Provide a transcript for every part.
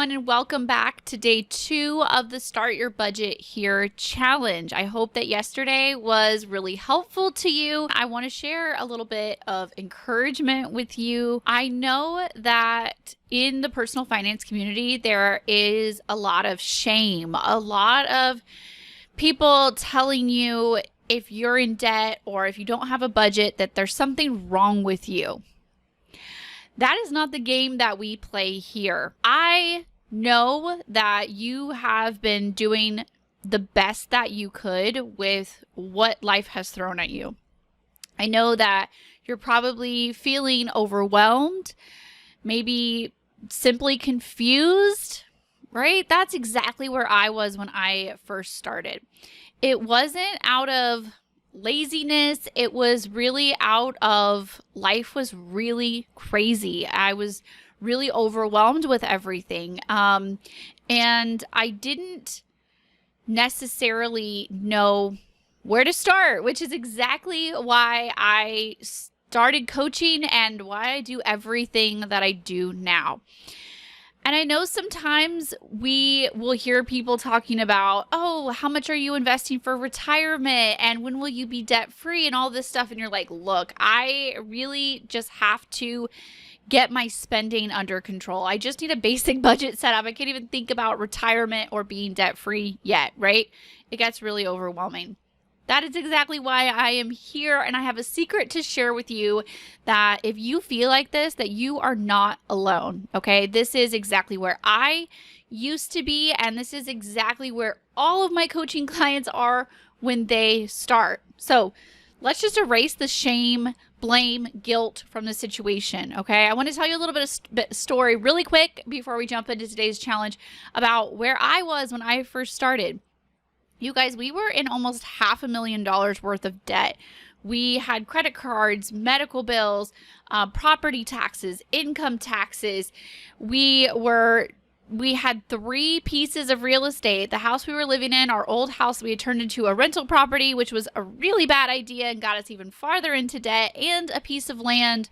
everyone, and welcome back to day 2 of the Start Your Budget Here challenge. I hope that yesterday was really helpful to you. I want to share a little bit of encouragement with you. I know that in the personal finance community, there is a lot of shame, a lot of people telling you if you're in debt or if you don't have a budget that there's something wrong with you. That is not the game that we play here. I know that you have been doing the best that you could with what life has thrown at you. I know that you're probably feeling overwhelmed, maybe simply confused, right? That's exactly where I was when I first started. It wasn't out of laziness. It was really out of life was really crazy. I was really overwhelmed with everything. And I didn't necessarily know where to start, which is exactly why I started coaching and why I do everything that I do now. And I know sometimes we will hear people talking about, oh, how much are you investing for retirement? And when will you be debt free and all this stuff? And you're like, look, I really just have to get my spending under control. I just need a basic budget set up. I can't even think about retirement or being debt free yet, right? It gets really overwhelming. That is exactly why I am here, and I have a secret to share with you that if you feel like this, that you are not alone, okay? This is exactly where I used to be, and this is exactly where all of my coaching clients are when they start. So let's just erase the shame, blame, guilt from the situation, okay? I want to tell you a little bit of story really quick before we jump into today's challenge about where I was when I first started. You guys, we were in almost $500,000 worth of debt. We had credit cards, medical bills, property taxes, income taxes. We had 3 pieces of real estate. The house we were living in, our old house, we had turned into a rental property, which was a really bad idea and got us even farther into debt, and a piece of land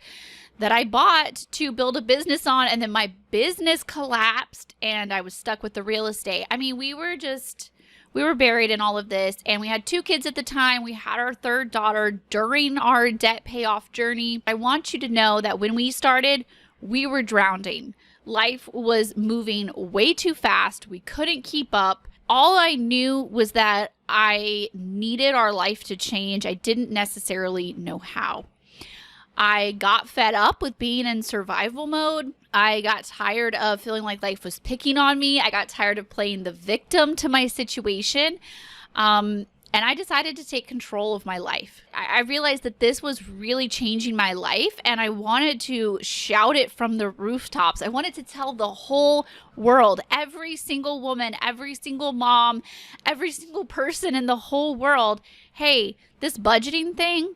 that I bought to build a business on. And then my business collapsed and I was stuck with the real estate. I mean, we were buried in all of this, and we had 2 kids at the time. We had our 3rd daughter during our debt payoff journey. I want you to know that when we started, we were drowning. Life was moving way too fast. We couldn't keep up. All I knew was that I needed our life to change. I didn't necessarily know how. I got fed up with being in survival mode. I got tired of feeling like life was picking on me. I got tired of playing the victim to my situation. And I decided to take control of my life. I realized that this was really changing my life, and I wanted to shout it from the rooftops. I wanted to tell the whole world, every single woman, every single mom, every single person in the whole world, hey, this budgeting thing,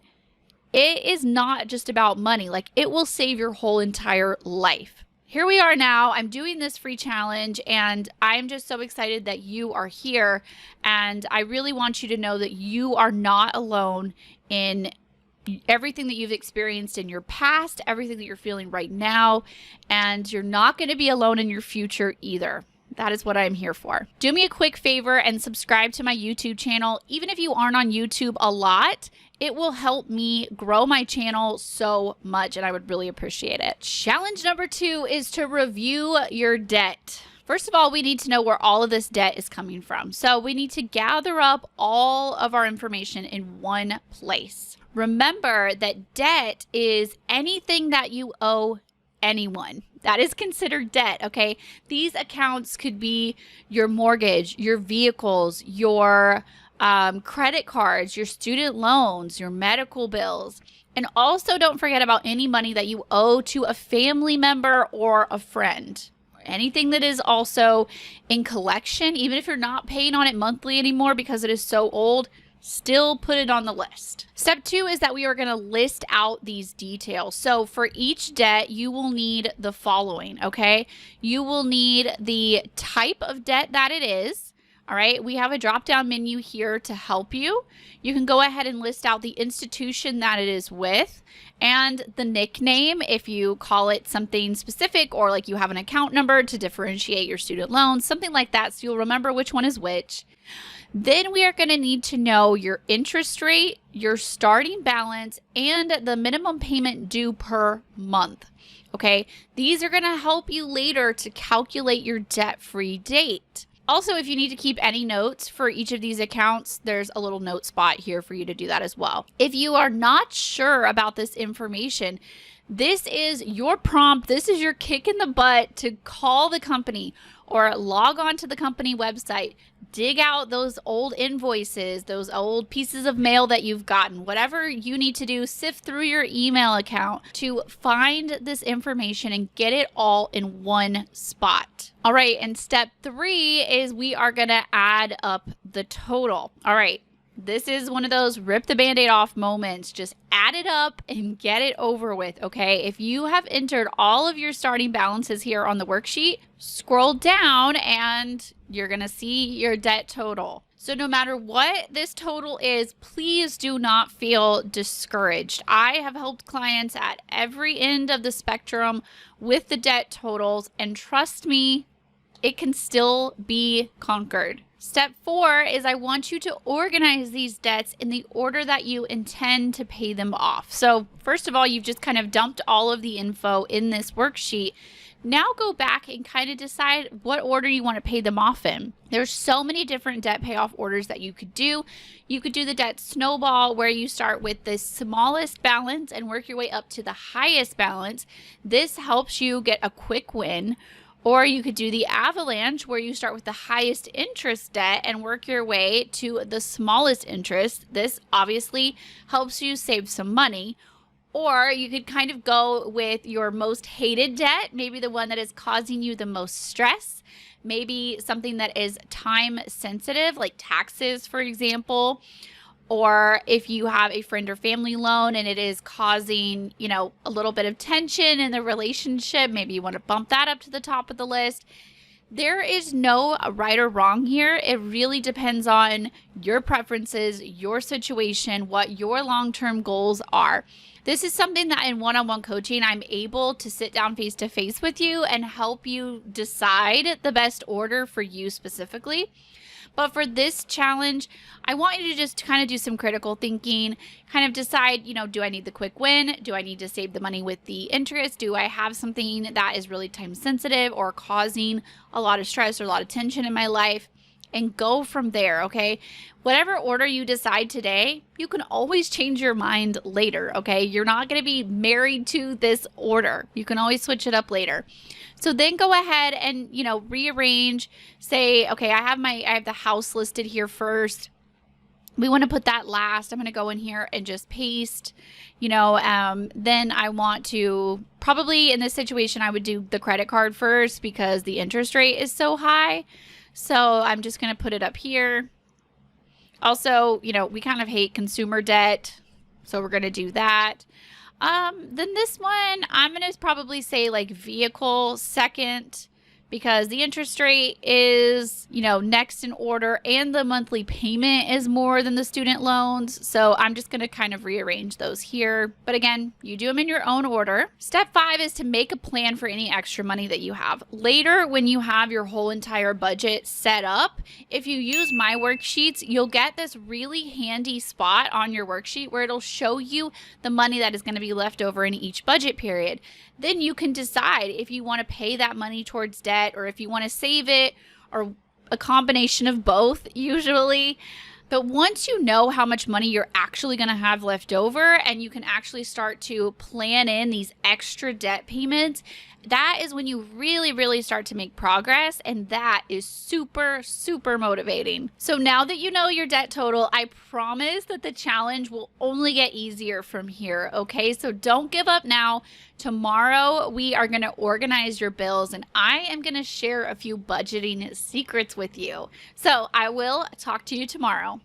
it is not just about money. Like, it will save your whole entire life. Here we are now. I'm doing this free challenge, and I'm just so excited that you are here. And I really want you to know that you are not alone in everything that you've experienced in your past, everything that you're feeling right now, and you're not going to be alone in your future either. That is what I'm here for. Do me a quick favor and subscribe to my YouTube channel. Even if you aren't on YouTube a lot, it will help me grow my channel so much, and I would really appreciate it. Challenge number 2 is to review your debt. First of all, we need to know where all of this debt is coming from. So we need to gather up all of our information in one place. Remember that debt is anything that you owe anyone. That is considered debt, okay? These accounts could be your mortgage, your vehicles, your credit cards, your student loans, your medical bills. And also don't forget about any money that you owe to a family member or a friend. Anything that is also in collection, even if you're not paying on it monthly anymore because it is so old, still put it on the list. Step 2 is that we are going to list out these details. So for each debt, you will need the following, okay? You will need the type of debt that it is. All right, we have a drop-down menu here to help you. You can go ahead and list out the institution that it is with and the nickname if you call it something specific, or like you have an account number to differentiate your student loans, something like that, so you'll remember which one is which. Then we are going to need to know your interest rate, your starting balance, and the minimum payment due per month. Okay, these are going to help you later to calculate your debt-free date. Also, if you need to keep any notes for each of these accounts, there's a little note spot here for you to do that as well. If you are not sure about this information, this is your prompt. This is your kick in the butt to call the company or log on to the company website, dig out those old invoices, those old pieces of mail that you've gotten, whatever you need to do, sift through your email account to find this information and get it all in one spot. All right, and step 3 is we are gonna add up the total. All right, this is one of those rip the Band-Aid off moments. Just add it up and get it over with, okay? If you have entered all of your starting balances here on the worksheet, scroll down and you're gonna see your debt total. So no matter what this total is, please do not feel discouraged. I have helped clients at every end of the spectrum with the debt totals, and trust me, it can still be conquered. Step 4 is I want you to organize these debts in the order that you intend to pay them off. So first of all, you've just kind of dumped all of the info in this worksheet. Now go back and kind of decide what order you want to pay them off in. There's so many different debt payoff orders that you could do. You could do the debt snowball, where you start with the smallest balance and work your way up to the highest balance. This helps you get a quick win. Or you could do the avalanche, where you start with the highest interest debt and work your way to the smallest interest. This obviously helps you save some money. Or you could kind of go with your most hated debt, maybe the one that is causing you the most stress, maybe something that is time sensitive, like taxes, for example. Or if you have a friend or family loan and it is causing, a little bit of tension in the relationship, maybe you want to bump that up to the top of the list. There is no right or wrong here. It really depends on your preferences, your situation, what your long-term goals are. This is something that in one-on-one coaching, I'm able to sit down face-to-face with you and help you decide the best order for you specifically. But for this challenge, I want you to just kind of do some critical thinking, kind of decide, do I need the quick win? Do I need to save the money with the interest? Do I have something that is really time sensitive or causing a lot of stress or a lot of tension in my life? And go from there, okay? Whatever order you decide today, you can always change your mind later, okay? You're not going to be married to this order. You can always switch it up later. So then go ahead and, rearrange. Say, okay, I have the house listed here first. We want to put that last. I'm going to go in here and just paste, then I want to probably in this situation, I would do the credit card first because the interest rate is so high. So I'm just going to put it up here. Also, we kind of hate consumer debt, so we're going to do that. Then this one, I'm going to probably say like vehicle second, because the interest rate is, next in order, and the monthly payment is more than the student loans. So I'm just going to kind of rearrange those here. But again, you do them in your own order. Step 5 is to make a plan for any extra money that you have. Later, when you have your whole entire budget set up, if you use my worksheets, you'll get this really handy spot on your worksheet where it'll show you the money that is going to be left over in each budget period. Then you can decide if you want to pay that money towards debt or if you want to save it, or a combination of both usually. But once you know how much money you're actually going to have left over and you can actually start to plan in these extra debt payments, that is when you really, really start to make progress. And that is super, super motivating. So now that you know your debt total, I promise that the challenge will only get easier from here. Okay, so don't give up now. Tomorrow, we are going to organize your bills and I am going to share a few budgeting secrets with you. So I will talk to you tomorrow.